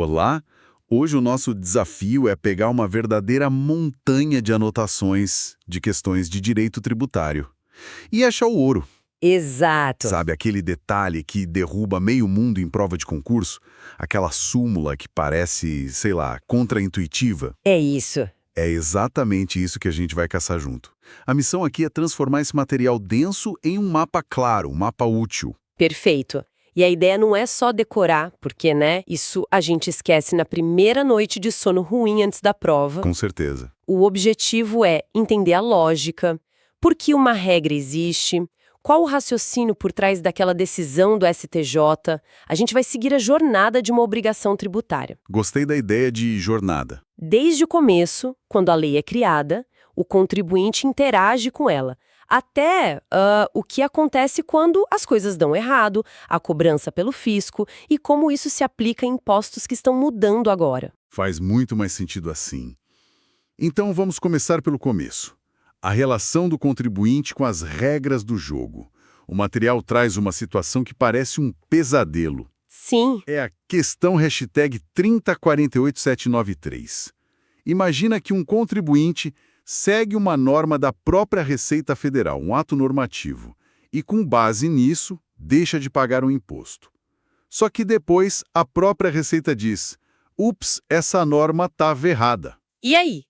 Olá! Hoje o nosso desafio é pegar uma verdadeira montanha de anotações de questões de direito tributário e achar o ouro. Exato. Sabe, aquele detalhe que derruba meio mundo em prova de concurso? Aquela súmula que parece, sei lá, contraintuitiva? É isso. É exatamente isso que a gente vai caçar junto. A missão aqui é transformar esse material denso em um mapa claro, um mapa útil. Perfeito. E a ideia não é só decorar, porque, né, isso a gente esquece na primeira noite de sono ruim antes da prova. Com certeza. O objetivo é entender a lógica, por que uma regra existe, qual o raciocínio por trás daquela decisão do STJ. A gente vai seguir a jornada de uma obrigação tributária. Gostei da ideia de jornada. Desde o começo, quando a lei é criada, o contribuinte interage com ela, até o que acontece quando as coisas dão errado, a cobrança pelo fisco e como isso se aplica em impostos que estão mudando agora. Faz muito mais sentido assim. Então vamos começar pelo começo. A relação do contribuinte com as regras do jogo. O material traz uma situação que parece um pesadelo. Sim, É a questão hashtag 3048793. Imagina que um contribuinte segue uma norma da própria Receita Federal, um ato normativo, e com base nisso, deixa de pagar um imposto. Só que depois a própria Receita diz: ups, essa norma estava errada. e aí?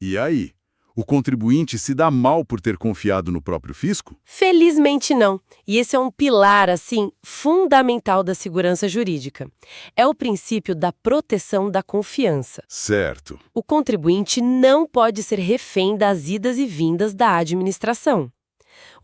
E aí? O contribuinte se dá mal por ter confiado no próprio fisco? Felizmente não. E esse é um pilar, assim, fundamental da segurança jurídica. É o princípio da proteção da confiança. Certo. O contribuinte não pode ser refém das idas e vindas da administração.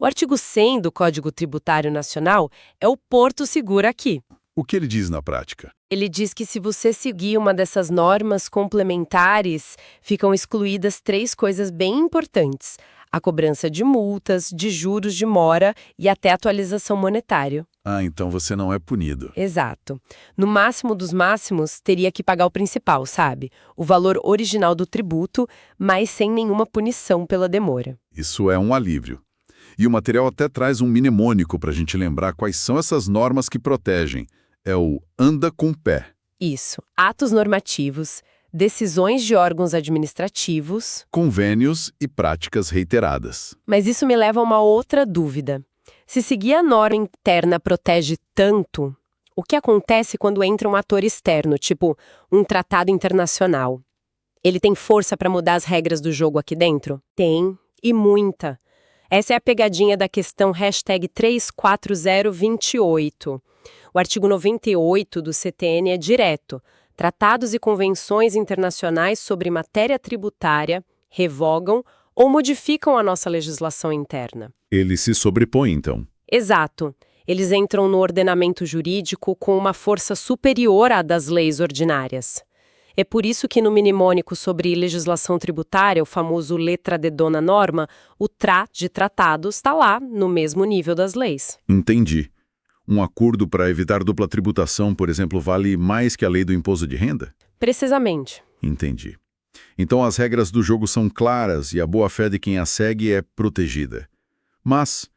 O artigo 100 do Código Tributário Nacional é o porto seguro aqui. O que ele diz na prática? Ele diz que se você seguir uma dessas normas complementares, ficam excluídas 3 coisas bem importantes: a cobrança de multas, de juros de mora e até atualização monetária. Ah, então você não é punido. Exato. No máximo dos máximos, teria que pagar o principal, sabe? O valor original do tributo, mas sem nenhuma punição pela demora. Isso é um alívio. E o material até traz um mnemônico para a gente lembrar quais são essas normas que protegem. É o anda com pé. Isso. Atos normativos, decisões de órgãos administrativos. Convênios e práticas reiteradas. Mas isso me leva a uma outra dúvida. Se seguir a norma interna protege tanto, o que acontece quando entra um ator externo, tipo um tratado internacional? Ele tem força para mudar as regras do jogo aqui dentro? Tem, e muita. Essa é a pegadinha da questão hashtag 34028. O artigo 98 do CTN é direto. Tratados e convenções internacionais sobre matéria tributária revogam ou modificam a nossa legislação interna. Ele se sobrepõe, então. Exato. Eles entram no ordenamento jurídico com uma força superior à das leis ordinárias. É por isso que no mnemônico sobre legislação tributária, o famoso letra de dona norma, o TRA de tratados está lá, no mesmo nível das leis. Entendi. Um acordo para evitar dupla tributação, por exemplo, vale mais que a lei do imposto de renda? Precisamente. Entendi. Então as regras do jogo são claras e a boa-fé de quem as segue é protegida. Mas,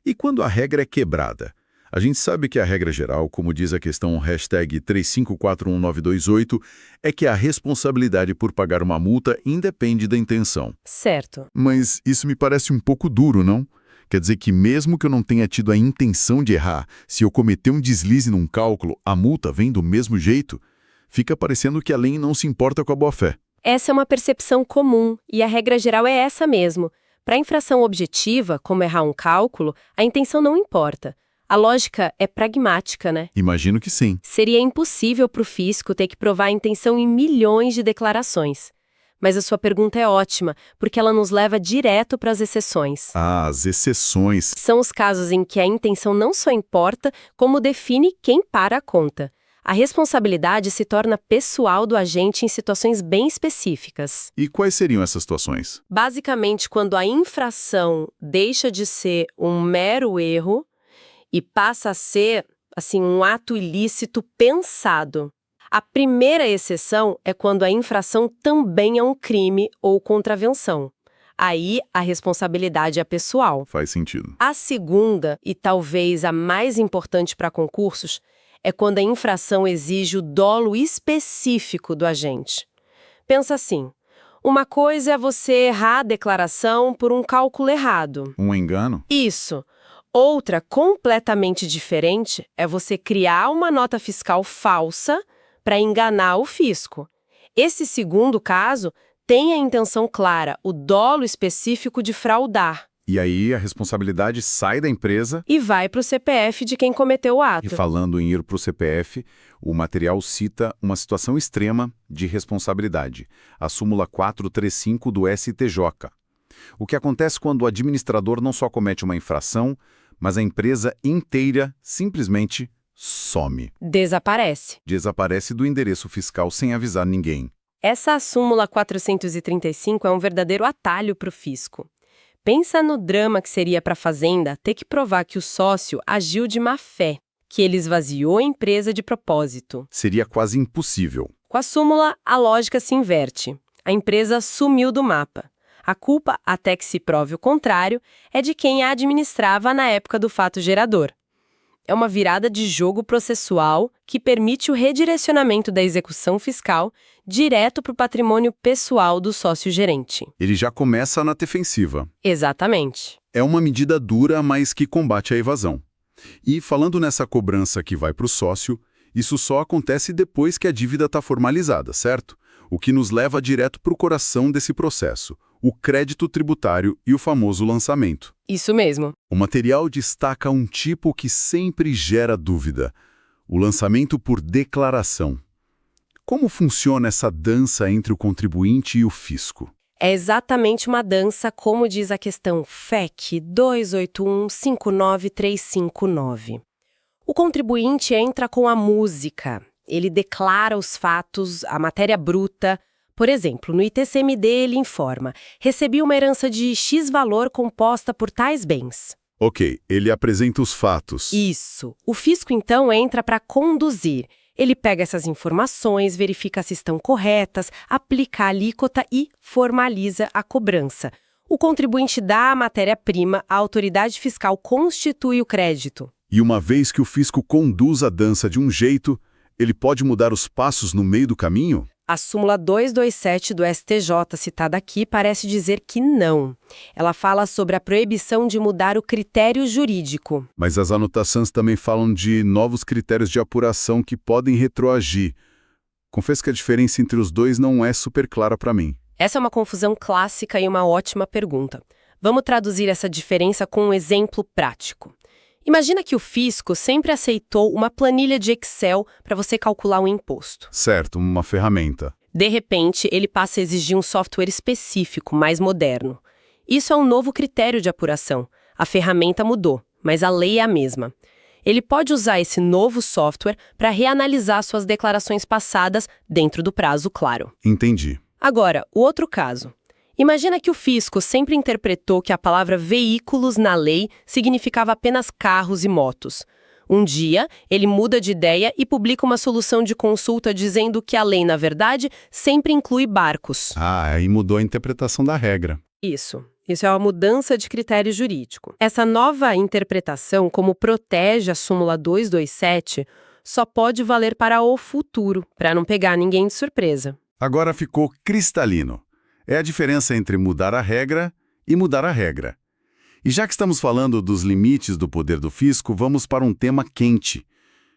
e quando a regra é quebrada? A gente sabe que a regra geral, como diz a questão hashtag 3541928, é que a responsabilidade por pagar uma multa independe da intenção. Certo. Mas isso me parece um pouco duro, não? Quer dizer que mesmo que eu não tenha tido a intenção de errar, se eu cometer um deslize num cálculo, a multa vem do mesmo jeito? Fica parecendo que a lei não se importa com a boa-fé. Essa é uma percepção comum, e a regra geral é essa mesmo. Para infração objetiva, como errar um cálculo, a intenção não importa. A lógica é pragmática, né? Imagino que sim. Seria impossível para o fisco ter que provar a intenção em milhões de declarações. Mas a sua pergunta é ótima, porque ela nos leva direto para as exceções. Ah, as exceções. São os casos em que a intenção não só importa, como define quem paga a conta. A responsabilidade se torna pessoal do agente em situações bem específicas. E quais seriam essas situações? Basicamente, quando a infração deixa de ser um mero erro e passa a ser, assim, um ato ilícito pensado. A primeira exceção é quando a infração também é um crime ou contravenção. Aí, a responsabilidade é pessoal. Faz sentido. A segunda, e talvez a mais importante para concursos, é quando a infração exige o dolo específico do agente. Pensa assim, uma coisa é você errar a declaração por um cálculo errado. Um engano? Isso. Outra, completamente diferente, é você criar uma nota fiscal falsa para enganar o fisco. Esse segundo caso tem a intenção clara, o dolo específico de fraudar. E aí a responsabilidade sai da empresa. E vai para o CPF de quem cometeu o ato. E falando em ir para o CPF, o material cita uma situação extrema de responsabilidade, a súmula 435 do STJ. O que acontece quando o administrador não só comete uma infração, mas a empresa inteira simplesmente some. Desaparece. Desaparece do endereço fiscal sem avisar ninguém. Essa súmula 435 é um verdadeiro atalho para o fisco. Pensa no drama que seria para a Fazenda ter que provar que o sócio agiu de má fé, que ele esvaziou a empresa de propósito. Seria quase impossível. Com a súmula, a lógica se inverte. A empresa sumiu do mapa. A culpa, até que se prove o contrário, é de quem a administrava na época do fato gerador. É uma virada de jogo processual que permite o redirecionamento da execução fiscal direto para o patrimônio pessoal do sócio-gerente. Ele já começa na defensiva. Exatamente. É uma medida dura, mas que combate a evasão. E falando nessa cobrança que vai para o sócio, isso só acontece depois que a dívida está formalizada, certo? O que nos leva direto para o coração desse processo, o crédito tributário e o famoso lançamento. Isso mesmo. O material destaca um tipo que sempre gera dúvida, o lançamento por declaração. Como funciona essa dança entre o contribuinte e o fisco? É exatamente uma dança, como diz a questão FEC 281-59359. O contribuinte entra com a música. Ele declara os fatos, a matéria bruta. Por exemplo, no ITCMD ele informa: recebi uma herança de X valor composta por tais bens. Ok, ele apresenta os fatos. Isso. O fisco, então, entra para conduzir. Ele pega essas informações, verifica se estão corretas, aplica a alíquota e formaliza a cobrança. O contribuinte dá a matéria-prima, a autoridade fiscal constitui o crédito. E uma vez que o fisco conduz a dança de um jeito, ele pode mudar os passos no meio do caminho? A súmula 227 do STJ, citada aqui, parece dizer que não. Ela fala sobre a proibição de mudar o critério jurídico. Mas as anotações também falam de novos critérios de apuração que podem retroagir. Confesso que a diferença entre os dois não é super clara para mim. Essa é uma confusão clássica e uma ótima pergunta. Vamos traduzir essa diferença com um exemplo prático. Imagina que o fisco sempre aceitou uma planilha de Excel para você calcular um imposto. Certo, uma ferramenta. De repente, ele passa a exigir um software específico, mais moderno. Isso é um novo critério de apuração. A ferramenta mudou, mas a lei é a mesma. Ele pode usar esse novo software para reanalisar suas declarações passadas dentro do prazo claro. Entendi. Agora, o outro caso. Imagina que o fisco sempre interpretou que a palavra veículos na lei significava apenas carros e motos. Um dia, ele muda de ideia e publica uma solução de consulta dizendo que a lei, na verdade, sempre inclui barcos. Aí mudou a interpretação da regra. Isso é uma mudança de critério jurídico. Essa nova interpretação, como protege a súmula 227, só pode valer para o futuro, para não pegar ninguém de surpresa. Agora ficou cristalino. É a diferença entre mudar a regra e mudar a regra. E já que estamos falando dos limites do poder do fisco, vamos para um tema quente: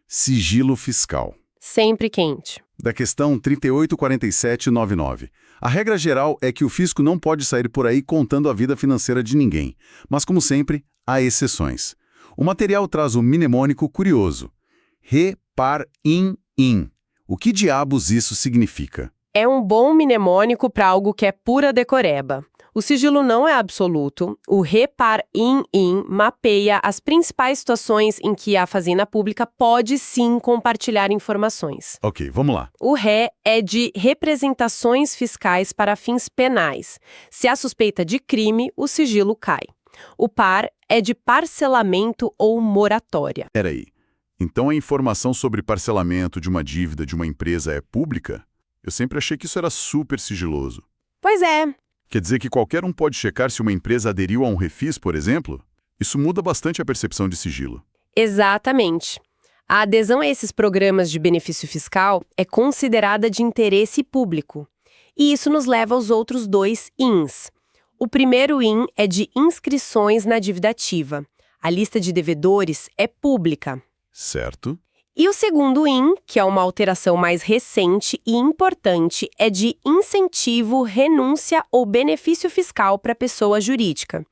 sigilo fiscal. Sempre quente. Da questão 384799. A regra geral é que o fisco não pode sair por aí contando a vida financeira de ninguém. Mas, como sempre, há exceções. O material traz um mnemônico curioso: Re-par-in-in. O que diabos isso significa? É um bom mnemônico para algo que é pura decoreba. O sigilo não é absoluto. O Re-par-in-in mapeia as principais situações em que a Fazenda Pública pode sim compartilhar informações. Ok, vamos lá. O Ré é de representações fiscais para fins penais. Se há suspeita de crime, o sigilo cai. O par é de parcelamento ou moratória. Peraí. Então a informação sobre parcelamento de uma dívida de uma empresa é pública? Eu sempre achei que isso era super sigiloso. Pois é. Quer dizer que qualquer um pode checar se uma empresa aderiu a um refis, por exemplo? Isso muda bastante a percepção de sigilo. Exatamente. A adesão a esses programas de benefício fiscal é considerada de interesse público. E isso nos leva aos outros dois INs. O primeiro IN é de inscrições na dívida ativa. A lista de devedores é pública. Certo. E o segundo IN, que é uma alteração mais recente e importante, é de incentivo, renúncia ou benefício fiscal para pessoa jurídica.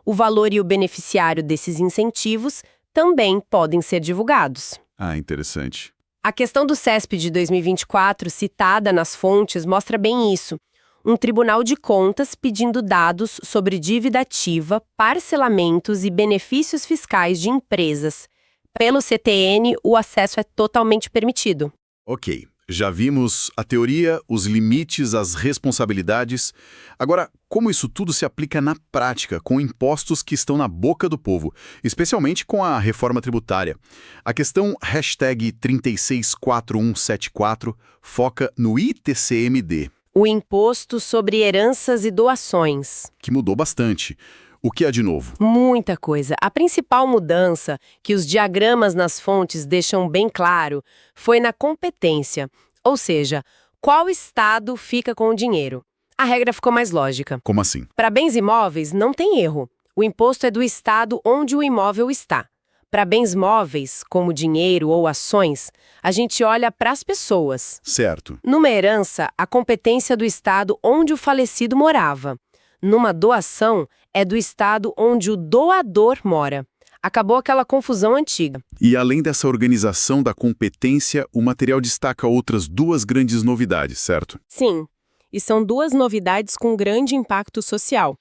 O valor e o beneficiário desses incentivos também podem ser divulgados. Ah, interessante. A questão do CESP de 2024, citada nas fontes, mostra bem isso. Um tribunal de contas pedindo dados sobre dívida ativa, parcelamentos e benefícios fiscais de empresas. Pelo CTN, o acesso é totalmente permitido. Ok, já vimos a teoria, os limites, as responsabilidades. Agora, como isso tudo se aplica na prática, com impostos que estão na boca do povo, especialmente com a reforma tributária? A questão #364174 foca no ITCMD. O Imposto sobre Heranças e Doações. Que mudou bastante. O que há de novo? Muita coisa. A principal mudança, que os diagramas nas fontes deixam bem claro, foi na competência, ou seja, qual estado fica com o dinheiro. A regra ficou mais lógica. Como assim? Para bens imóveis, não tem erro. O imposto é do estado onde o imóvel está. Para bens móveis, como dinheiro ou ações, a gente olha para as pessoas. Certo. Numa herança, a competência do estado onde o falecido morava. Numa doação, é do estado onde o doador mora. Acabou aquela confusão antiga. E além dessa organização da competência, o material destaca outras duas grandes novidades, certo? Sim, e são duas novidades com grande impacto social.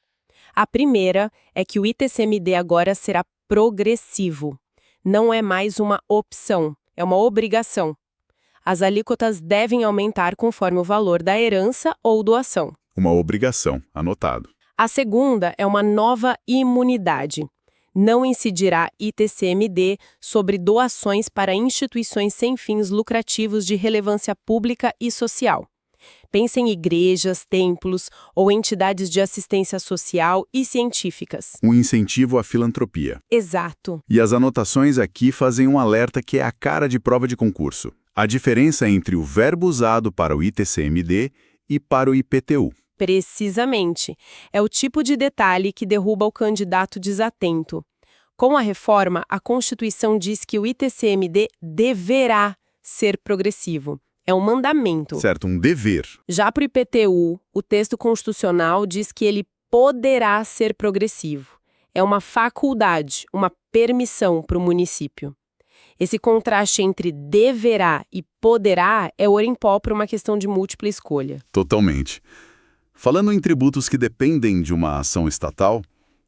A primeira é que o ITCMD agora será progressivo. Não é mais uma opção, é uma obrigação. As alíquotas devem aumentar conforme o valor da herança ou doação. Uma obrigação, anotado. A segunda é uma nova imunidade. Não incidirá ITCMD sobre doações para instituições sem fins lucrativos de relevância pública e social. Pense em igrejas, templos ou entidades de assistência social e científicas. Um incentivo à filantropia. Exato. E as anotações aqui fazem um alerta que é a cara de prova de concurso. A diferença entre o verbo usado para o ITCMD e para o IPTU. Precisamente. É o tipo de detalhe que derruba o candidato desatento. Com a reforma, a Constituição diz que o ITCMD deverá ser progressivo. É um mandamento. Certo, um dever. Já para o IPTU, o texto constitucional diz que ele poderá ser progressivo. É uma faculdade, uma permissão para o município. Esse contraste entre deverá e poderá é ouro em pó para uma questão de múltipla escolha. Totalmente. Falando em tributos que dependem de uma ação estatal,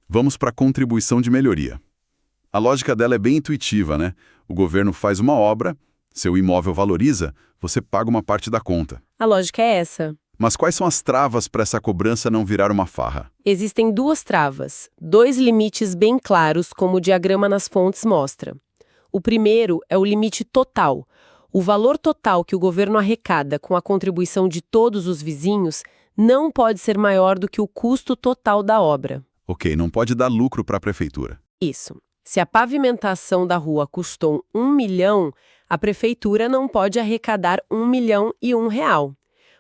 vamos para a contribuição de melhoria. A lógica dela é bem intuitiva, né? O governo faz uma obra, seu imóvel valoriza, você paga uma parte da conta. A lógica é essa. Mas quais são as travas para essa cobrança não virar uma farra? Existem duas travas, dois limites bem claros, como o diagrama nas fontes mostra. O primeiro é o limite total. O valor total que o governo arrecada com a contribuição de todos os vizinhos não pode ser maior do que o custo total da obra. Ok, não pode dar lucro para a prefeitura. Isso. Se a pavimentação da rua custou 1 milhão, a prefeitura não pode arrecadar R$ 1.001.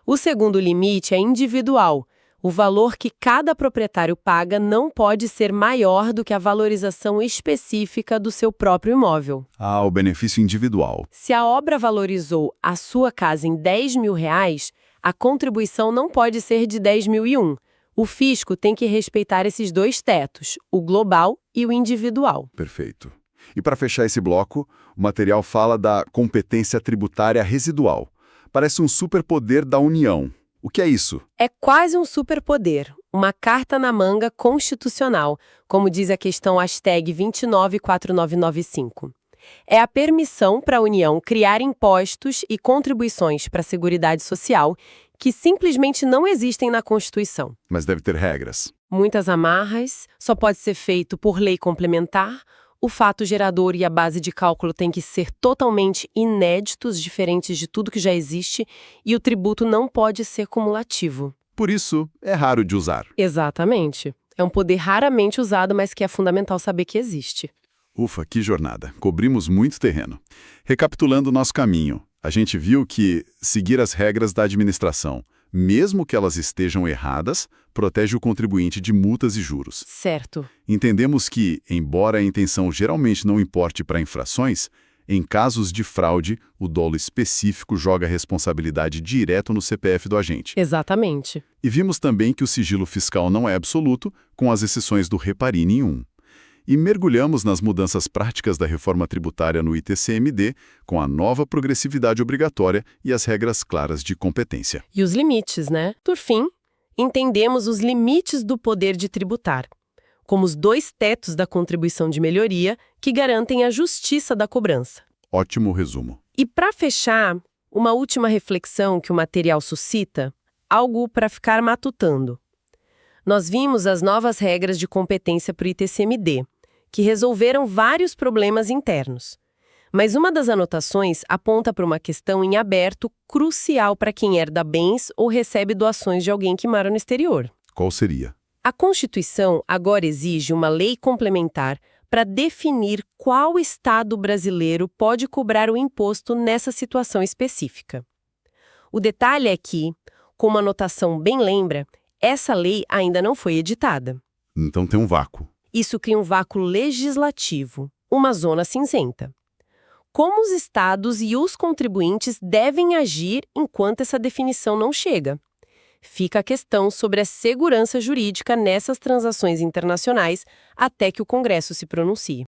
O segundo limite é individual. O valor que cada proprietário paga não pode ser maior do que a valorização específica do seu próprio imóvel. Ah, o benefício individual. Se a obra valorizou a sua casa em R$ 10.000, a contribuição não pode ser de 10.001. O fisco tem que respeitar esses dois tetos, o global e o individual. Perfeito. E para fechar esse bloco, o material fala da competência tributária residual. Parece um superpoder da União. O que é isso? É quase um superpoder, uma carta na manga constitucional, como diz a questão #294995. É a permissão para a União criar impostos e contribuições para a Seguridade Social que simplesmente não existem na Constituição. Mas deve ter regras. Muitas amarras, só pode ser feito por lei complementar, o fato gerador e a base de cálculo têm que ser totalmente inéditos, diferentes de tudo que já existe, e o tributo não pode ser cumulativo. Por isso, é raro de usar. Exatamente. É um poder raramente usado, mas que é fundamental saber que existe. Ufa, que jornada. Cobrimos muito terreno. Recapitulando o nosso caminho, a gente viu que seguir as regras da administração, mesmo que elas estejam erradas, protege o contribuinte de multas e juros. Certo. Entendemos que, embora a intenção geralmente não importe para infrações, em casos de fraude, o dolo específico joga a responsabilidade direto no CPF do agente. Exatamente. E vimos também que o sigilo fiscal não é absoluto, com as exceções do Reparine 1. E mergulhamos nas mudanças práticas da reforma tributária no ITCMD, com a nova progressividade obrigatória e as regras claras de competência. E os limites, né? Por fim, entendemos os limites do poder de tributar, como os 2 tetos da contribuição de melhoria que garantem a justiça da cobrança. Ótimo resumo. E para fechar, uma última reflexão que o material suscita, algo para ficar matutando. Nós vimos as novas regras de competência para o ITCMD, que resolveram vários problemas internos. Mas uma das anotações aponta para uma questão em aberto crucial para quem herda bens ou recebe doações de alguém que mora no exterior. Qual seria? A Constituição agora exige uma lei complementar para definir qual Estado brasileiro pode cobrar o imposto nessa situação específica. O detalhe é que, como a anotação bem lembra, essa lei ainda não foi editada. Então tem um vácuo. Isso cria um vácuo legislativo, uma zona cinzenta. Como os estados e os contribuintes devem agir enquanto essa definição não chega? Fica a questão sobre a segurança jurídica nessas transações internacionais até que o Congresso se pronuncie.